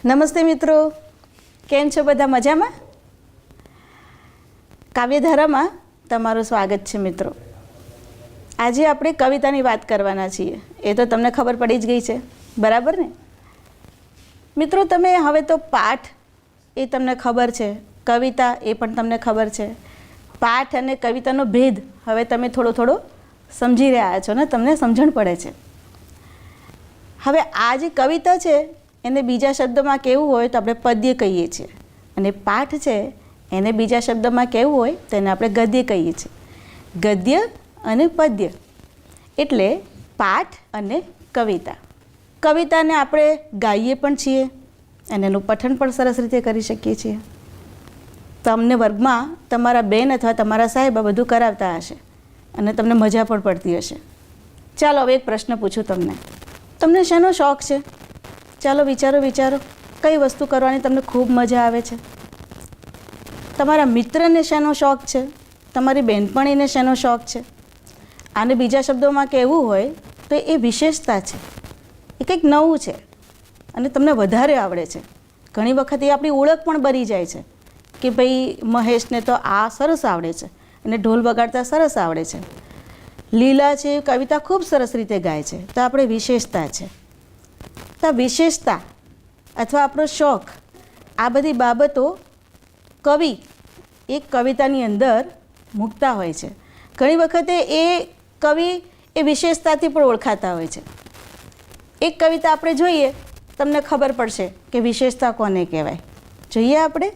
નમસ્તે મિત્રો, કેમ છો બધા? મજામાં? કાવ્યધારામાં તમારું સ્વાગત છે મિત્રો. આજે આપણે કવિતાની વાત કરવાના છીએ. એ તો તમને ખબર પડી જ ગઈ છે, બરાબર ને મિત્રો? તમે હવે તો પાઠ એ તમને ખબર છે, કવિતા એ પણ તમને ખબર છે. પાઠ અને કવિતાનો ભેદ હવે તમે થોડો થોડો સમજી રહ્યા છો ને, તમને સમજણ પડે છે. હવે આ જે કવિતા છે એને બીજા શબ્દમાં કહેવું હોય તો આપણે પદ્ય કહીએ છીએ, અને પાઠ છે એને બીજા શબ્દમાં કહેવું હોય તો એને આપણે ગદ્ય કહીએ છીએ. ગદ્ય અને પદ્ય એટલે પાઠ અને કવિતા. કવિતાને આપણે ગાઈએ પણ છીએ અને એનું પઠન પણ સરસ રીતે કરી શકીએ છીએ. તમને વર્ગમાં તમારા બેન અથવા તમારા સાહેબ આ બધું કરાવતા હશે અને તમને મજા પણ પડતી હશે. ચાલો હવે એક પ્રશ્ન પૂછું તમને. તમને શેનો શોખ છે? ચાલો વિચારો, કઈ વસ્તુ કરવાની તમને ખૂબ મજા આવે છે? તમારા મિત્રને શેનો શોખ છે? તમારી બહેનપણીને શેનો શોખ છે? આને બીજા શબ્દોમાં કહેવું હોય તો એ વિશેષતા છે, એ કંઈક નવું છે અને તમને વધારે આવડે છે. ઘણી વખત એ આપણી ઓળખ પણ બની જાય છે કે ભાઈ મહેશને તો આ સરસ આવડે છે અને ઢોલ વગાડતા સરસ આવડે છે. લીલા છે એ કવિતા ખૂબ સરસ રીતે ગાય છે, તો આપણે વિશેષતા છે. તો વિશેષતા અથવા આપણો શોખ, આ બધી બાબતો કવિ એક કવિતાની અંદર મૂકતા હોય છે. ઘણી વખતે એ કવિ એ વિશેષતાથી પણ ઓળખાતા હોય છે. એક કવિતા આપણે જોઈએ, તમને ખબર પડશે કે વિશેષતા કોને કહેવાય. જોઈએ આપણે.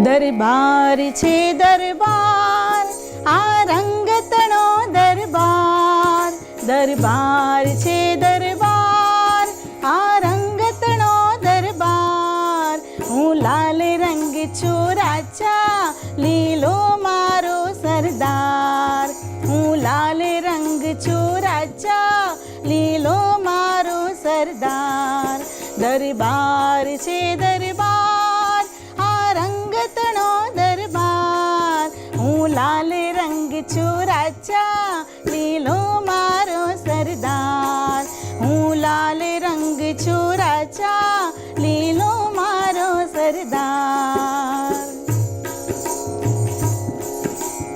દરબાર છે દરબાર, આ રંગતણો દરબાર. દરબાર છે દરબાર, આ રંગતણો દરબાર. હું લાલ રંગ છું રાજા, લીલો મારો સરદાર. હું લાલ રંગ છું રાજા, લીલો મારો સરદાર. દરબાર છે દરબાર, આ રંગતણો દરબાર. હું લાલ રંગ છું રાજા, લીલો મારો સરદાર. હું લાલ રંગ છું રાજા, લીલો મારો સરદાર.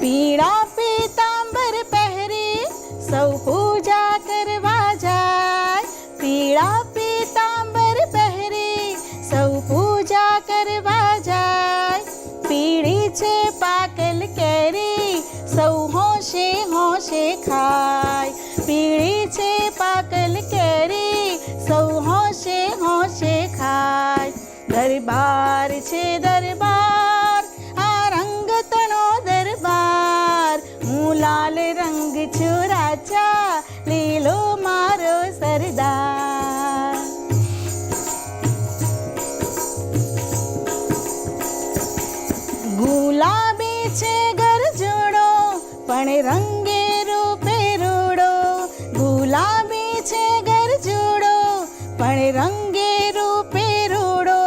પીળા પીતાંબર પહેરી સૌ પૂજા કરવા જાય. પીળા પીતાંબર પહેરી સૌ પૂજા કરવા જાય. પીળી છે પાકલ કેરી સૌ હોશે હોશે ખાય. પીળી છે પાકલ કેરી સૌ હોશે હોશે ખાય. દરબાર છે દરબાર, આ રંગતણો દરબાર. હું લાલ રંગ છું રાજા, લીલો મારો સરદાર. ગુલાબી છે ગરજોડો પણ રંગે રૂપે રૂડો. ગુલાબી છે ગરજોડો પણ રંગે રૂપે રૂડો.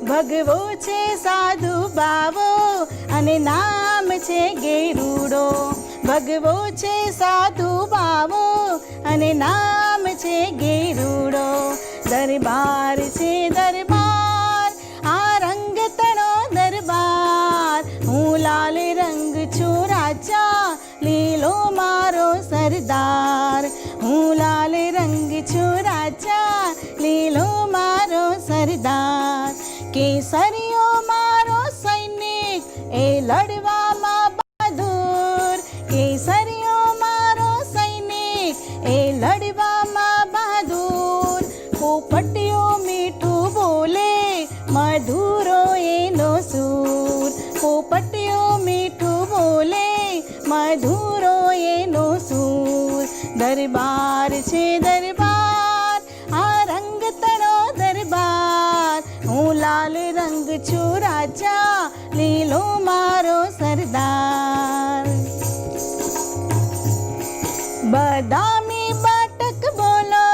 ભગવો છે સાધુ બાવો અને નામ છે ગેરુડો. ભગવો છે સાધુ બાવો અને નામ છે ગેરુડો. દરબાર છે દરબાર, આ રંગતણો દરબાર. હું લાલ રંગ છું રાજા, લીલો મારો સરદાર. હું લાલ રંગ છું રાજા, લીલો મારો સરદાર. કેસરીયો મારો સૈનિક એ લડવામાં બહાદુર. કેસરીયો મારો સૈનિક એ લડવામાં બહાદુર. પોપટીયો મીઠું બોલે મધુરો એનો સૂર. પોપટીયો મીઠું બોલે મધુરો એનો સૂર. દરબાર છે દરબાર, આ રંગતણો દરબાર. હું લાલ રંગ છું રાજા, લીલો મારો સરદાર. બદામી બાટક બોલો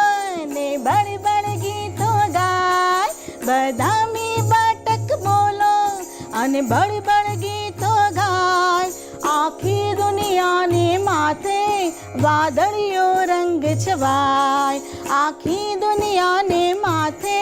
ને બળબળ ગીતો ગાય. બદામી બાટક બોલો અને બળબળ ગીતો ગાય. આખી દુનિયાને માથે વાદળિયો રંગ છવાય, આખી દુનિયાને માથે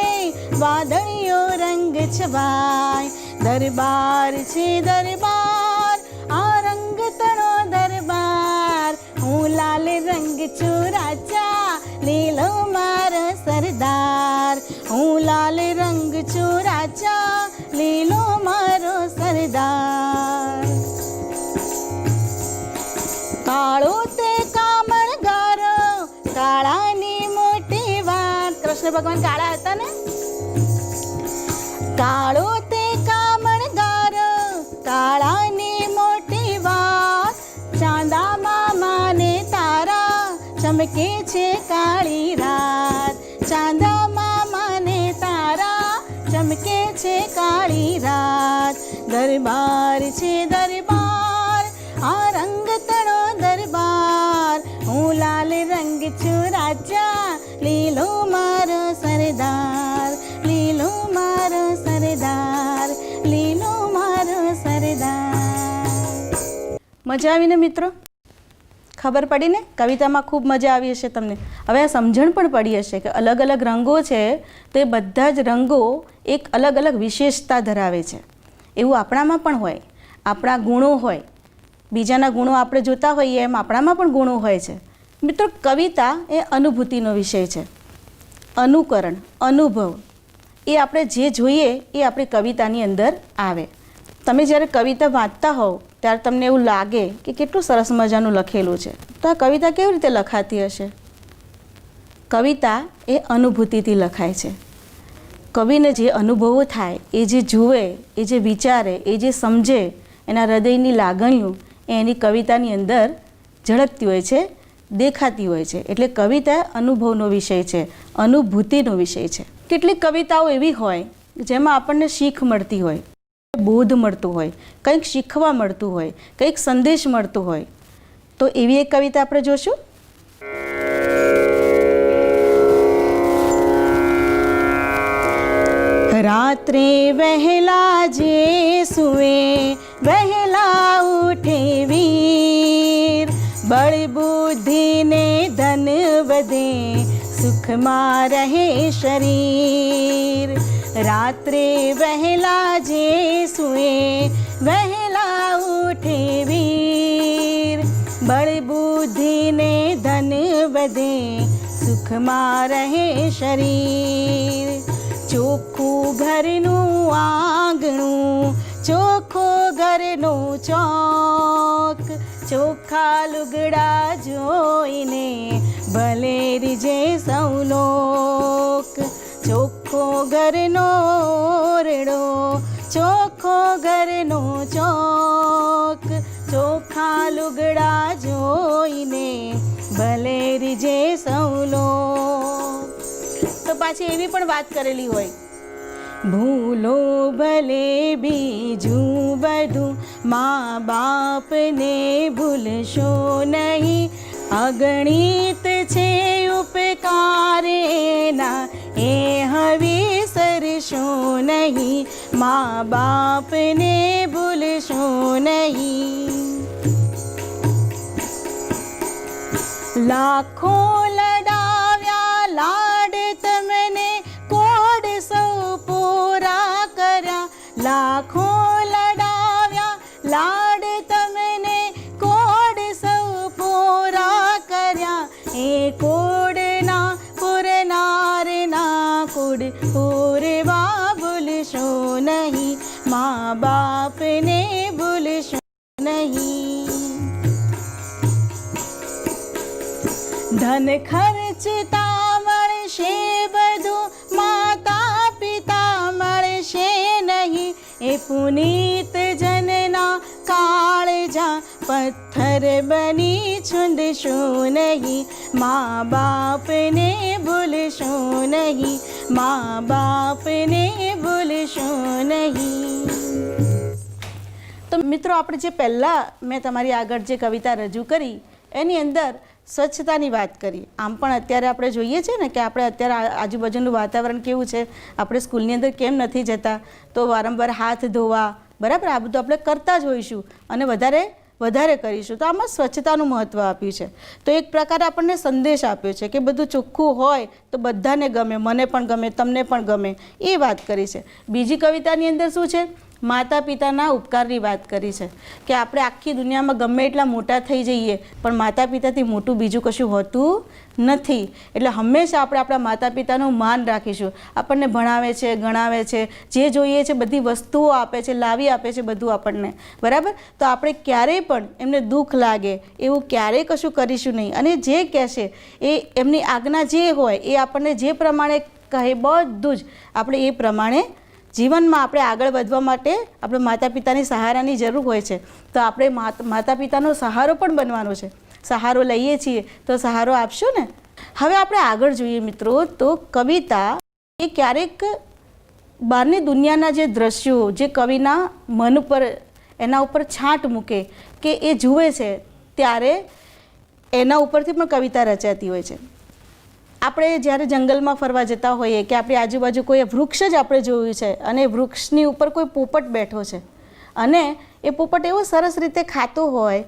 વાદળિયો રંગ છવાય. દરબાર છે દરબાર, આ રંગ તણો દરબાર. હું લાલ રંગ છું રાજા, લીલો મારો સરદાર. હું લાલ રંગ છું રાજા, લીલો મારો સરદાર. કાળો તે કામણગારો, કાળાની મોટી વાત. કૃષ્ણ ભગવાન કાળા હતા ને. કાળો તે કામણગારો, કાળાની મોટી વાત. ચાંદા મામાને તારા, ચમકે છે કાળી રાત. ચાંદા મામાને તારા, ચમકે છે કાળી રાત. દરબાર છે દરબાર, આ રંગ તણો દરબાર. હું લાલ રંગ છું રાજા, લીલો મારો સરદાર. લીલો મારો સરદાર, લીલો મારો સરદાર. મજા આવીને મિત્રો? ખબર પડી ને? કવિતામાં ખૂબ મજા આવી હશે તમને. હવે આ સમજણ પણ પડી હશે કે અલગ અલગ રંગો છે તો એ બધા જ રંગો એક અલગ અલગ વિશેષતા ધરાવે છે. એવું આપણામાં પણ હોય, આપણા ગુણો હોય. બીજાના ગુણો આપણે જોતા હોઈએ એમ આપણામાં પણ ગુણો હોય છે. મિત્રો, કવિતા એ અનુભૂતિનો વિષય છે. અનુકરણ, અનુભવ એ આપણે જે જોઈએ એ આપણી કવિતાની અંદર આવે. તમે જ્યારે કવિતા વાંચતા હોવ ત્યારે તમને એવું લાગે કે કેટલું સરસ મજાનું લખેલું છે, તો આ કવિતા કેવી રીતે લખાતી હશે? કવિતા એ અનુભૂતિથી લખાય છે. કવિને જે અનુભવો થાય, એ જે જુએ, એ જે વિચારે, એ જે સમજે, એના હૃદયની લાગણીઓ એની કવિતાની અંદર ઝળકતી હોય છે, દેખાતી હોય છે. એટલે કવિતા અનુભવનો વિષય છે, અનુભૂતિનો વિષય છે. કેટલીક કવિતાઓ એવી હોય જેમાં આપણને શીખ મળતી હોય, બોધ મળતું હોય, કંઈક શીખવા મળતું હોય, કંઈક સંદેશ મળતો હોય. તો એવી એક કવિતા આપણે જોશું. રાત્રે વહેલા જે સુએ, વહેલા ઉઠે વીર. બળ બુદ્ધિને ધન વધે, સુખમાં રહે શરીર. રાત્રે વહેલા જે સુએ, વહેલા ઉઠે વીર. બળ બુદ્ધિને ધન વધે, સુખમાં રહે શરીર. ચોખ્ખું ઘરનું આંગણું, ચોખ્ખો ઘરનો ચોક. ચોખ્ખા લુગડા જોઈને ભલે રીજે સૌ લોક. ચોખ્ખો ઘરનો ઓરડો, ચોખ્ખો ઘરનો ચોક. ચોખ્ખા લુગડા જોઈને ભલે રીજે સૌ લોક. તો પાછી એવી પણ વાત કરેલી હોય, ભૂલો ભલે બીજું બધું, મા બાપને ભૂલશો નહીં. અગણિત છે ઉપકાર એના, એ હવે સરશો નહીં. મા બાપને ભૂલશો નહીં. લાખો લડાવ્યા લાડ તમને, કોડ સૌ પૂરા કર્યા. લાખો લડાવ્યા લાડ તમને, કોડ સૌ પૂરા કર્યા. એ કોડના પૂરનારના કોડ પૂરવા ભૂલશો નહીં. મા બાપને ભૂલશો નહીં. ધન ખર્ચતા મળશે બધું, માતા પિતા મળશે નહીં. એ પુનીત જનના કાળજા, પથ્થર બની છૂંદશો નહીં. મા બાપને ભૂલશો નહીં. મા બાપને ભૂલશો નહીં. તો મિત્રો, આપણે જે પહેલાં મેં તમારી આગળ જે કવિતા રજૂ કરી એની અંદર સ્વચ્છતાની વાત કરી. આમ પણ અત્યારે આપણે જોઈએ છે ને કે આપણે અત્યારે આજુબાજુનું વાતાવરણ કેવું છે. આપણે સ્કૂલની અંદર કેમ નથી જતા, તો વારંવાર હાથ ધોવા, બરાબર, આ બધું આપણે કરતા જ હોઈશું. અને વધારે વધારે કરીશું. તો આમાં સ્વચ્છતાનું મહત્ત્વ આપ્યું છે. તો એક પ્રકારે આપણને સંદેશ આપ્યો છે કે બધું ચોખ્ખું હોય તો બધાને ગમે, મને પણ ગમે, તમને પણ ગમે, એ વાત કરી છે. બીજી કવિતાની અંદર શું છે? માતા પિતાના ઉપકારની વાત કરી છે કે આપણે આખી દુનિયામાં ગમે એટલા મોટા થઈ જઈએ પણ માતા પિતાથી મોટું બીજું કશું હોતું નથી. એટલે હંમેશા આપણે આપણા માતા પિતાનું માન રાખીશું. આપણને ભણાવે છે, ગણાવે છે, જે જોઈએ છે બધી વસ્તુઓ આપે છે, લાવી આપે છે બધું આપણને, બરાબર? તો આપણે ક્યારેય પણ એમને દુઃખ લાગે એવું ક્યારેય કશું કરીશું નહીં. અને જે કહેશે એ એમની આજ્ઞા જે હોય એ આપણને જે પ્રમાણે કહે બધું જ આપણે એ પ્રમાણે જીવનમાં આપણે આગળ વધવા માટે આપણે માતા પિતાની સહારાની જરૂર હોય છે. તો આપણે માતા પિતાનો સહારો પણ બનવાનો છે. સહારો લઈએ છીએ તો સહારો આપશો ને. હવે આપણે આગળ જોઈએ મિત્રો, તો કવિતા એ ક્યારેક બહારની દુનિયાના જે દ્રશ્યો જે કવિના મન ઉપર એના ઉપર છાંટ મૂકે કે એ જુએ છે ત્યારે એના ઉપરથી પણ કવિતા રચાતી હોય છે. આપણે જ્યારે જંગલમાં ફરવા જતા હોઈએ કે આપણી આજુબાજુ કોઈ વૃક્ષ જ આપણે જોયું છે અને વૃક્ષની ઉપર કોઈ પોપટ બેઠો છે અને એ પોપટ એવો સરસ રીતે ખાતો હોય,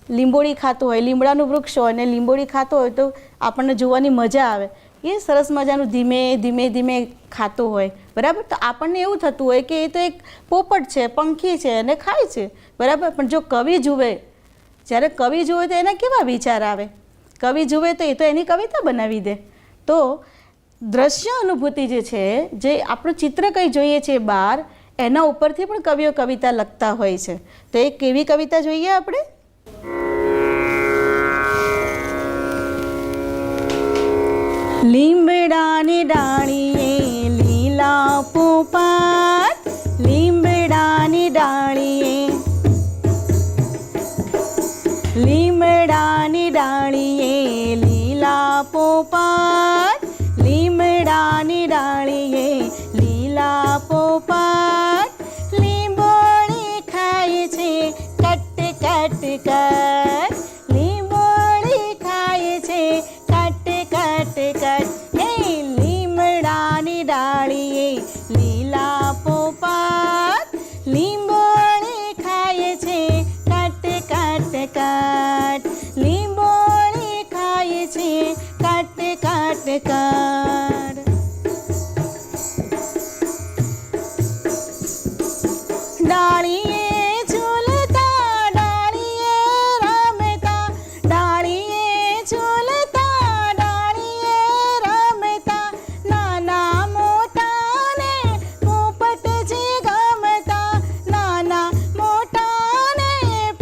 લીંબોળી ખાતો હોય, લીમડાનું વૃક્ષ હોય ને લીંબોળી ખાતો હોય તો આપણને જોવાની મજા આવે. એ સરસ મજાનું ધીમે ધીમે ધીમે ખાતો હોય, બરાબર? તો આપણને એવું થતું હોય કે એ તો એક પોપટ છે, પંખી છે અને ખાય છે, બરાબર? પણ જો કવિ જુએ, જ્યારે કવિ જુએ તો એના કેવા વિચાર આવે? કવિ જુએ તો એ તો એની કવિતા બનાવી દે. તો દ્રશ્ય અનુભૂતિ જે છે, જે આપણું ચિત્ર કંઈ જોઈએ છે બહાર, એના ઉપરથી પણ કવિઓ કવિતા લખતા હોય છે. તો એ કેવી કવિતા જોઈએ આપણે? લીમડાની ડાળીએ લીલા પોપટ, લીમડાની ડાળીએ, લીમડાની ડાળીએ લીલા પોપટ, લીમડાની ડાળીએ લીલા પોપટ, લીંબોળી ખાય છે કટ કટ કટ, લીંબોળી ખાય છે કટ કટ કટ. હે લીમડાની ડાળીએ લીલા પોપટ, લીંબોળી ખાય છે કટ કટ કટ, લીંબોળી ખાય છે કટ કટ કટ. ડાળીએ ઝૂલતા ડાળીએ રમતા, ડાળીએ ઝૂલતા ડાળીએ રમતા, નાના મોટાને પોપટજી ગમતા, નાના મોટાને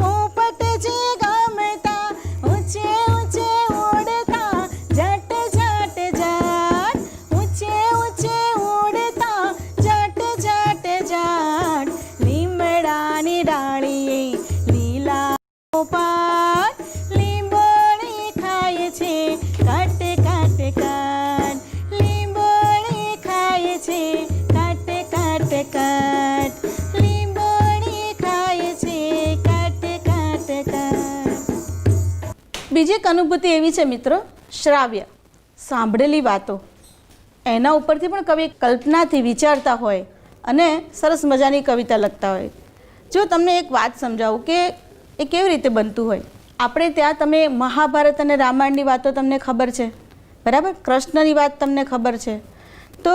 પોપટજી ગમતા, ઊંચે ઊંચે ઉડતા જટ જટ જટ, ઊંચે ઊંચે ઉડતા જટ જટ જટ, લીમડાની ડાળીએ લીલા પોપટ, લીંબોળી ખાય છે કટ કટ કટ, લીંબોળી ખાય છે કટ કટ કટ, લીંબોળી ખાય છે કટ કટ કટ. બીજી એક અનુભૂતિ એવી છે મિત્રો, શ્રાવ્ય, સાંભળેલી વાતો. એના ઉપરથી પણ કવિ કલ્પનાથી વિચારતા હોય અને સરસ મજાની કવિતા લખતા હોય. જો તમને એક વાત સમજાવું કે એ કેવી રીતે બનતું હોય. આપણે ત્યાં તમે મહાભારત અને રામાયણની વાતો તમને ખબર છે, બરાબર? કૃષ્ણની વાત તમને ખબર છે. તો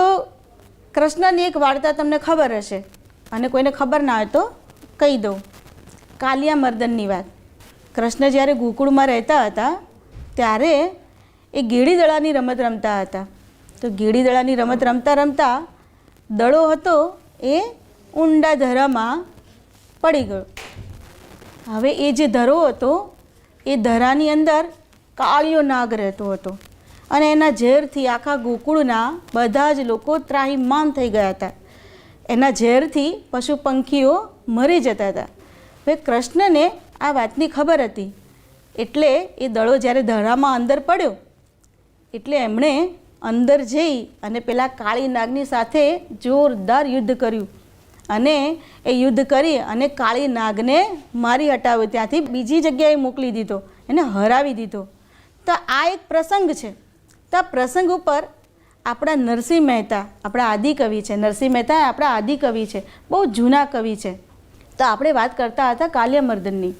કૃષ્ણની એક વાર્તા તમને ખબર હશે અને કોઈને ખબર ના હોય તો કહી દઉં. કાલિયા મર્દનની વાત. કૃષ્ણ જ્યારે ગોકુળમાં રહેતા હતા ત્યારે એ ગીડી દડાની રમત રમતા હતા. તો ગીડી દડાની રમત રમતા રમતા દડો હતો એ ઊંડા ધરામાં પડી ગયો. હવે એ જે ધરો હતો એ ધરાની અંદર કાળિયો નાગ રહેતો હતો અને એના ઝેરથી આખા ગોકુળના બધા જ લોકો ત્રાહિમામ થઈ ગયા હતા. એના ઝેરથી પશુ પંખીઓ મરી જતા હતા. હવે કૃષ્ણને આ વાતની ખબર હતી એટલે એ દડો જ્યારે ધરામાં અંદર પડ્યો એટલે એમણે અંદર જઈ અને પેલા કાળી નાગની સાથે જોરદાર યુદ્ધ કર્યું અને એ યુદ્ધ કરી અને કાળી નાગને મારી હટાવ્યો, ત્યાંથી બીજી જગ્યાએ મોકલી દીધો, એને હરાવી દીધો. તો આ એક પ્રસંગ છે. તો આ પ્રસંગ ઉપર આપણા નરસિંહ મહેતા, આપણા આદિકવિ છે. નરસિંહ મહેતા આપણા આદિકવિ છે, બહુ જૂના કવિ છે. તો આપણે વાત કરતા હતા કાલિયા મર્દનની.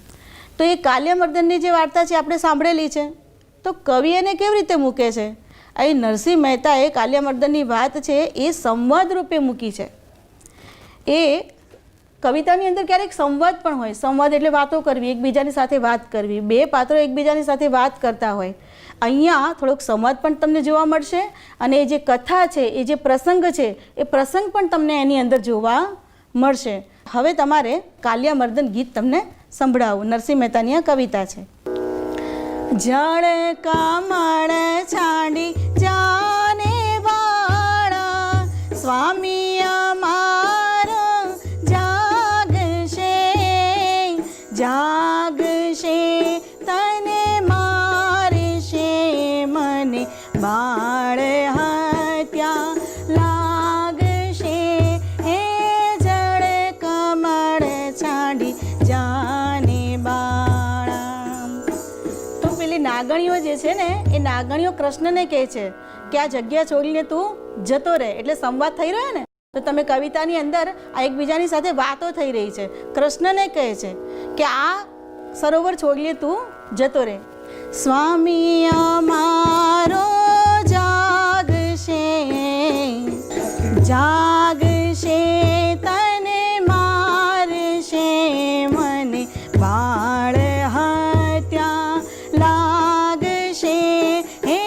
તો એ કાલિયામર્દનની જે વાર્તા છે આપણે સાંભળેલી છે, તો કવિ એને કેવી રીતે મૂકે છે? અહીં નરસિંહ મહેતાએ કાલિયામર્દનની વાત છે એ સંવાદ રૂપે મૂકી છે. એ કવિતાની અંદર ક્યારેક સંવાદ પણ હોય. સંવાદ એટલે વાતો કરવી, એકબીજાની સાથે વાત કરવી, બે પાત્રો એકબીજાની સાથે વાત કરતા હોય. અહીંયા થોડોક સંવાદ પણ તમને જોવા મળશે અને એ જે કથા છે, એ જે પ્રસંગ છે, એ પ્રસંગ પણ તમને એની અંદર જોવા મળશે. હવે તમારે કાલિયામર્દન ગીત તમને સંભળાવું. નરસિંહ મહેતાની આ કવિતા છે. જળ કમળ છાંડી જાને વાળા સ્વામી અમારો જાગશે, જાગશે તને મારશે મને બાળ હત્યા લાગશે, હે જળ કમળ છાંડી જાને બાળા. તો પેલી નાગણીઓ જે છે ને, એ નાગણીઓ કૃષ્ણને કહે છે કે આ જગ્યા છોડીને તું જતો રહે. એટલે સંવાદ થઈ રહ્યો ને, તો તમે કવિતાની અંદર આ એકબીજાની સાથે વાતો થઈ રહી છે. કૃષ્ણને કહે છે કે આ સરોવર છોડીને તું જતો રહે. સ્વામી અમારો જાગશે, જાગશે તને મારશે મને બાળ હત્યા લાગશે, હે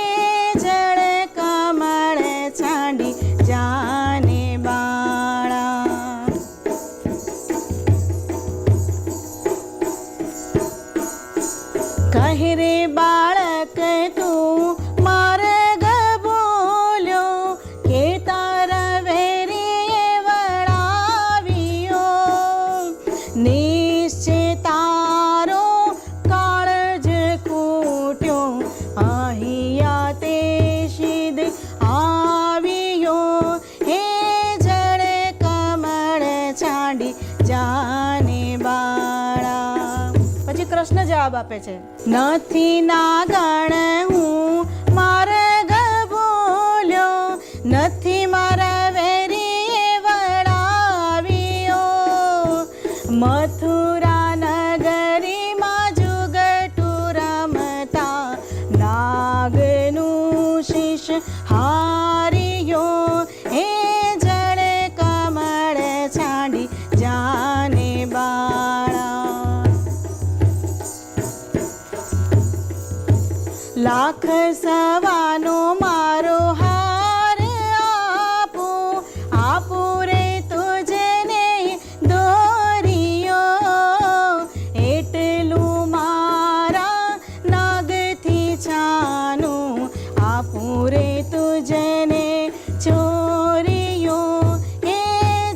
જળ કમળ છાંડી જાને બાળા. કહે રે બાળક તું માર્ગ બોલ્યો કે તારા વેરીએ વળાવ્યો, નિશ્ચય તારો કાળજ ખૂટ્યો અહીંયા તે સિદ્ધ આવ્યો, હે જળ કમળ છાંડી જાને બાળા. પછી કૃષ્ણ જવાબ આપે છે, નથી નાગણ હું માર્ગ બોલ્યો, નથી મારા વેરીએ વળાવ્યો, મથુરા નગરીમાં જુગટુ રમતા નાગનું શીશ હાર્યો, હે જળ કમળ છાંડી જાને બાળા. લાખ સવાનો મારો હાર આપું, આપું રે તુજને દોરિયો, એટલું મારા નાગથી છાનું આપું રે તુજને ચોરિયો, હે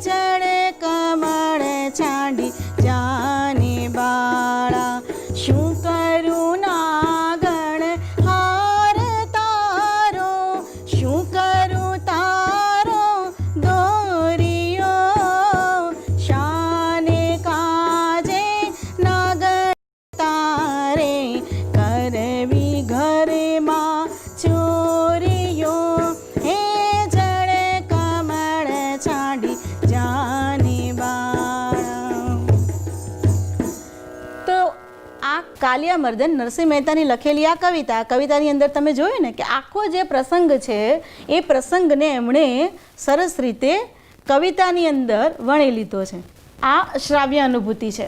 જળ કમળ છાંડી જાને બાળા. શું કરું નાગણ હાર તારો, શું કરું તારો દોરિયો, શાને કાજે નાગણ તારે કરવી ઘરમાં ચોરિયો, હે જળ કમળ છાંડી જાને બાળા. તો આ કાલિયામર્દન નરસિંહ મહેતાની લખેલી આ કવિતાની અંદર તમે જોયું ને કે આખો જે પ્રસંગ છે એ પ્રસંગને એમણે સરસ રીતે કવિતાની અંદર વણી લીધો છે. આ શ્રાવ્ય અનુભૂતિ છે,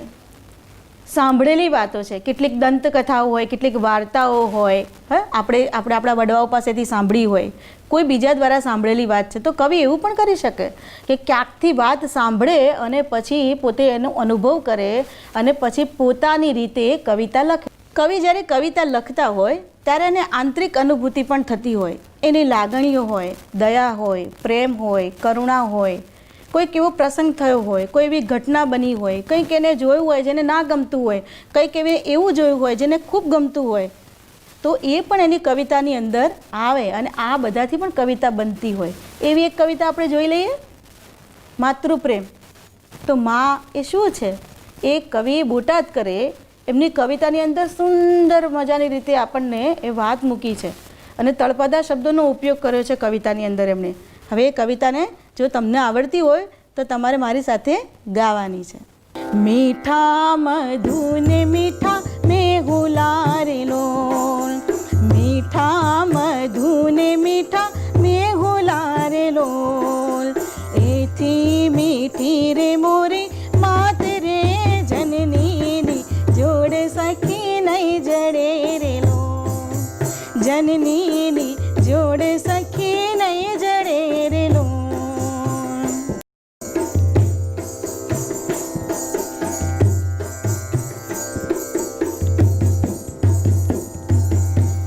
સાંભળેલી વાતો છે. કેટલીક દંતકથાઓ હોય, કેટલીક વાર્તાઓ હોય, આપણે આપણા વડવાઓ પાસેથી સાંભળી હોય, કોઈ બીજા દ્વારા સાંભળેલી વાત છે. તો કવિ એવું પણ કરી શકે કે ક્યાંકથી વાત સાંભળે અને પછી પોતે એનો અનુભવ કરે અને પછી પોતાની રીતે કવિતા લખે. કવિ જ્યારે કવિતા લખતા હોય ત્યારે એને આંતરિક અનુભૂતિ પણ થતી હોય. એની લાગણીઓ હોય, દયા હોય, પ્રેમ હોય, કરુણા હોય, કોઈક એવો પ્રસંગ થયો હોય, કોઈ એવી ઘટના બની હોય, કંઈક એને જોયું હોય જેને ના ગમતું હોય, કંઈક એવું જોયું હોય જેને ખૂબ ગમતું હોય, તો એ પણ એની કવિતાની અંદર આવે અને આ બધાથી પણ કવિતા બનતી હોય. એવી એક કવિતા આપણે જોઈ લઈએ, માતૃપ્રેમ. તો મા એ શું છે? એ કવિ બોટાદ કરે એમની કવિતાની અંદર સુંદર મજાની રીતે આપણને એ વાત મૂકી છે અને તળપદા શબ્દોનો ઉપયોગ કર્યો છે કવિતાની અંદર એમણે. હવે એ કવિતાને જો તમને આવડતી હોય તો તમારે મારી સાથે ગાવાની છે. મીઠા મધુને મીઠા जननीनी जोड़ सखी नहीं जड़े रे लोन।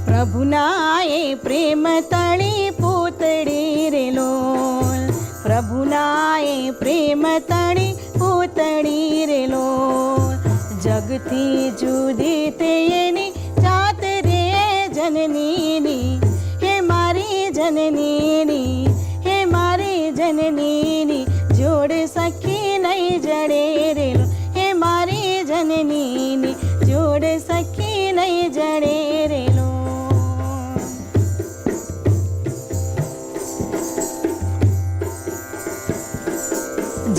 प्रभुनाए प्रेम तड़ी पूतड़ी रे लोल, प्रभुनाए प्रेम तड़ी पूतड़ी रे लोल। जगती जुदी तेनी जात रे जननीनी, हे मारी जननीनी, हे मारी जननीनी जोड़ सखी नहीं जड़े रे लोल, हे मारी जननीनी जोड़ सखी नहीं जड़े रे लोल।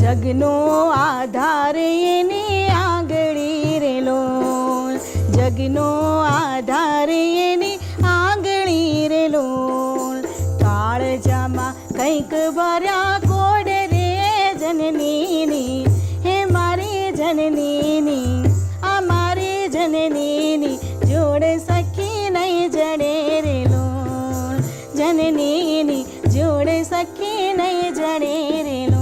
जगनो आधार एनी आंगड़ी रे लोल, जगनो आधार एनी आंगड़ी रे लोल। काळजामा कंईक भर्या कोड रे जननीनी, हे मारी जननीनी, आ मारी जननीनी जोड़ सखी नहीं जड़े रे लोल, जननीनी जोड़ सखी नहीं जड़े रे लोल।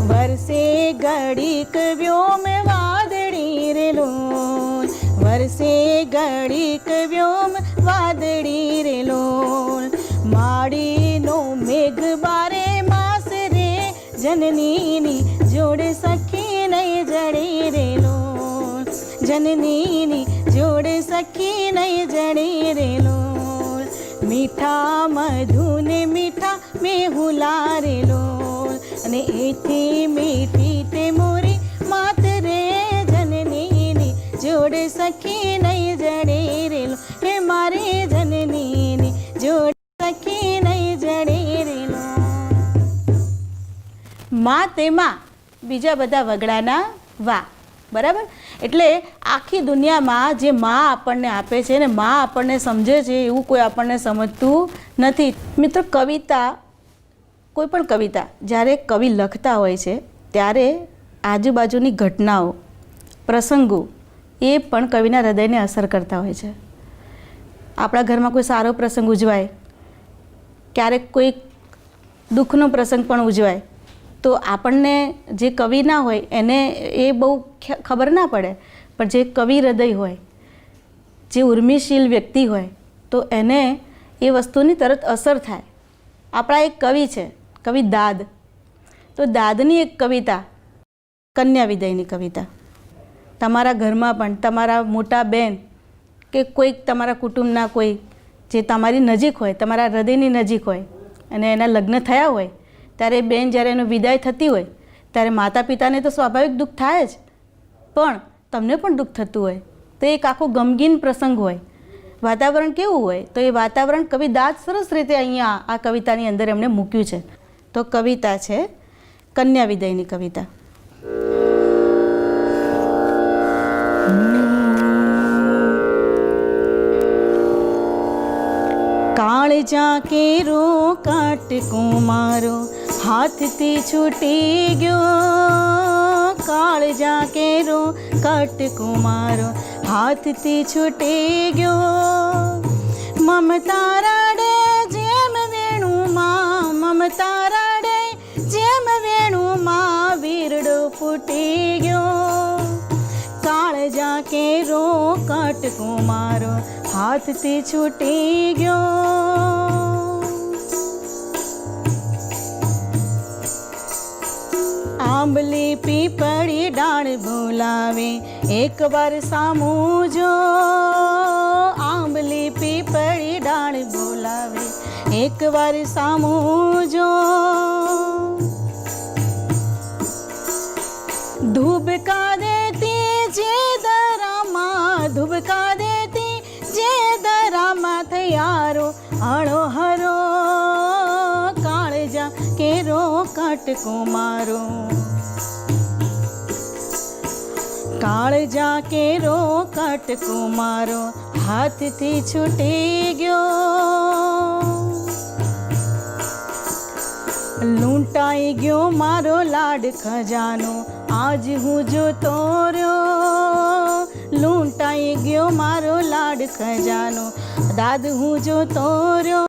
वरसे घड़ीक व्योम वादड़ी रे लोल, वरसे घड़ीक व्योम वादड़ी रे लोल। माड़ी नो मेघ बारे मास रे जननीनी जोड़ सखी नहीं जड़े रे लोल, जननीनी जोड़ सखी नहीं जड़े रे लोल। मीठा मधु ने मीठा मेहुला रे लोल, અને એથી મીઠી તે મોરી માત રે જનનીની જોડ સખી નહીં જડે રેલો, હે મારી જનનીની જોડ સખી નહીં જડે રેલો. માં તેમાં બીજા બધા વગડાના વા, બરાબર. એટલે આખી દુનિયામાં જે માં આપણને આપે છે ને માં આપણને સમજે છે એવું કોઈ આપણને સમજતું નથી. મિત્રો, કવિતા, કોઈ પણ કવિતા જ્યારે કવિ લખતા હોય છે ત્યારે આજુબાજુની ઘટનાઓ, પ્રસંગો એ પણ કવિના હૃદયને અસર કરતા હોય છે. આપણા ઘરમાં કોઈ સારો પ્રસંગ ઉજવાય, ક્યારેક કોઈ દુઃખનો પ્રસંગ પણ ઉજવાય, તો આપણને જે કવિ ના હોય એને એ બહુ ખબર ના પડે, પણ જે કવિ હૃદય હોય, જે ઉર્મિશીલ વ્યક્તિ હોય, તો એને એ વસ્તુની તરત અસર થાય. આપણા એક કવિ છે, કવિ દાદ. તો દાદની એક કવિતા, કન્યા વિદાયની કવિતા. તમારા ઘરમાં પણ તમારા મોટા બેન કે કોઈક તમારા કુટુંબના કોઈ જે તમારી નજીક હોય, તમારા હૃદયની નજીક હોય અને એના લગ્ન થયા હોય, ત્યારે બેન જ્યારે એનો વિદાય થતી હોય ત્યારે માતા પિતાને તો સ્વાભાવિક દુઃખ થાય જ, પણ તમને પણ દુઃખ થતું હોય. તો એક આખો ગમગીન પ્રસંગ હોય. વાતાવરણ કેવું હોય? તો એ વાતાવરણ કવિ દાદ સરસ રીતે અહીંયા આ કવિતાની અંદર એમણે મૂક્યું છે. તો કવિતા છે કન્યા વિદાયની કવિતા. કાળજા કેરો કાટકો મારો હાથથી છૂટી ગયો, કાળજા કેરો કાટકો મારો હાથથી છૂટી ગયો. મમતા રડે જેમ વેણુમાં, મમતા રડે જેમ વેણુમાં વીરડો ફૂટી ગયો. કાળજા કેરો કાટકો મારો હાથથી છૂટી ગયો. આંબલી પીપળી ડાળ બોલાવે એક વાર સામું જો, આંબલી પીપળી ડાળ બોલાવે એક વાર સામું જો. ધુબકા દેતી જે દરામાં, ધુબકા દેતી જે દરામાં થયારો હળો હરો. કાળજા કેરો કાટકો મારો, કાળજા કેરો કાટકો મારો હાથથી છૂટી ગયો. લૂંટાઈ ગયો મારો લાડ ખજાનો આજ હું જોતો રહ્યો. લૂંટાઈ ગયો મારો લાડ ખજાનો દાદ હું જોતો રહ્યો,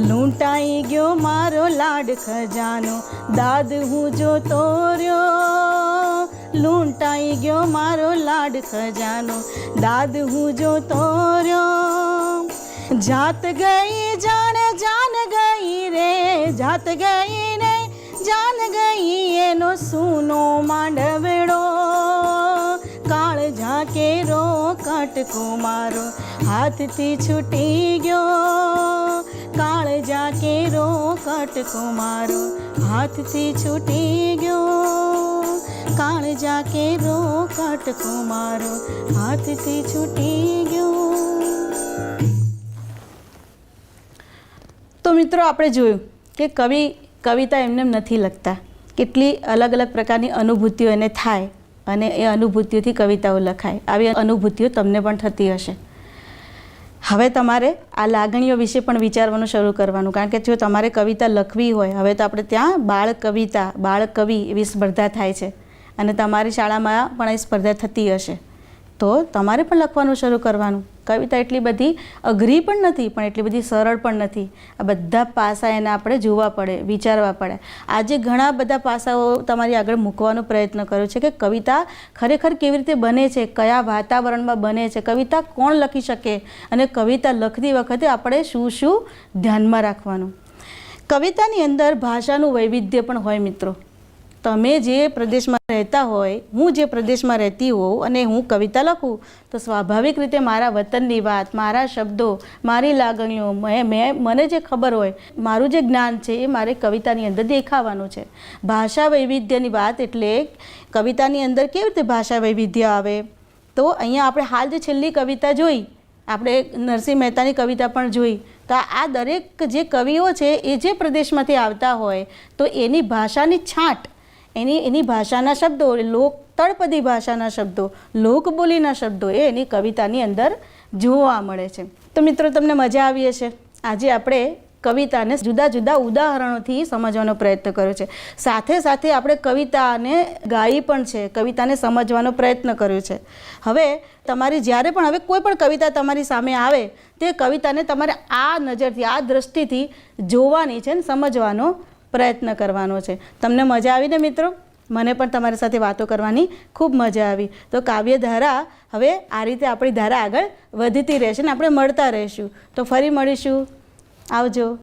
લૂંટાઈ ગયો મારો લાડ ખજાનો. દાદ હું જોતો રહ્યો, લૂંટાઈ ગયો મારો લાડ ખજાનો. દાદ હું જોતો રહ્યો, જાત ગઈ જાણ જાન ગઈ રે, જાત ગઈ ને જાન ગઈ એનો સૂનો માંડવેડો. કાળ ઝાંકેરો કટકો મારો હાથથી છૂટી ગયો. કાળ ઝાંકેરો કટકો મારો હાથથી છૂટી ગયો. કાળ ઝાંકેરો કટકો મારો હાથથી છૂટી ગયો. તો મિત્રો આપણે જોયું કે કવિતા એમને નથી લખતા, કેટલી અલગ અલગ પ્રકારની અનુભૂતિઓ એને થાય અને એ અનુભૂતિઓથી કવિતાઓ લખાય. આવી અનુભૂતિઓ તમને પણ થતી હશે. હવે તમારે આ લાગણીઓ વિશે પણ વિચારવાનું શરૂ કરવાનું, કારણ કે જો તમારે કવિતા લખવી હોય, હવે તો આપણે ત્યાં બાળ કવિતા, બાળ કવિ એવી સ્પર્ધા થાય છે અને તમારી શાળામાં પણ એ સ્પર્ધા થતી હશે, તો તમારે પણ લખવાનું શરૂ કરવાનું. કવિતા એટલી બધી અઘરી પણ નથી, પણ એટલી બધી સરળ પણ નથી. આ બધા પાસા એને આપણે જોવા પડે, વિચારવા પડે. આજે ઘણા બધા પાસાઓ તમારી આગળ મૂકવાનો પ્રયત્ન કર્યો છે કે કવિતા ખરેખર કેવી રીતે બને છે, કયા વાતાવરણમાં બને છે, કવિતા કોણ લખી શકે અને કવિતા લખતી વખતે આપણે શું શું ધ્યાનમાં રાખવાનું. કવિતાની અંદર ભાષાનું વૈવિધ્ય પણ હોય મિત્રો. તમે જે પ્રદેશમાં રહેતા હોય, હું જે પ્રદેશમાં રહેતી હોઉં અને હું કવિતા લખું તો સ્વાભાવિક રીતે મારા વતનની વાત, મારા શબ્દો, મારી લાગણીઓ, મને જે ખબર હોય, મારું જે જ્ઞાન છે એ મારે કવિતાની અંદર દેખાવાનું છે. ભાષા વૈવિધ્યની વાત એટલે કવિતાની અંદર કેવી રીતે ભાષા વૈવિધ્ય આવે, તો અહીંયા આપણે હાલ જે છેલ્લી કવિતા જોઈ, આપણે નરસિંહ મહેતાની કવિતા પણ જોઈ, તો આ દરેક જે કવિઓ છે એ જે પ્રદેશમાંથી આવતા હોય તો એની ભાષાની છાંટ, એની ભાષાના શબ્દો, તળપદી ભાષાના શબ્દો, લોકબોલીના શબ્દો એ એની કવિતાની અંદર જોવા મળે છે. તો મિત્રો તમને મજા આવી હશે. આજે આપણે કવિતાને જુદા જુદા ઉદાહરણોથી સમજવાનો પ્રયત્ન કર્યો છે. સાથે સાથે આપણે કવિતાને ગાઈ પણ છે, કવિતાને સમજવાનો પ્રયત્ન કર્યો છે. હવે તમારી જ્યારે પણ હવે કોઈ પણ કવિતા તમારી સામે આવે તે કવિતાને તમારે આ નજરથી, આ દૃષ્ટિથી જોવાની છે ને સમજવાનો પ્રયત્ન કરવાનો છે. તમને મજા આવીને મિત્રો? મને પણ તમારી સાથે વાતો કરવાની ખૂબ મજા આવી. તો કાવ્યધારા હવે આ રીતે આપણી ધારા આગળ વધતી રહેશે ને આપણે મળતા રહીશું. તો ફરી મળીશું. આવજો.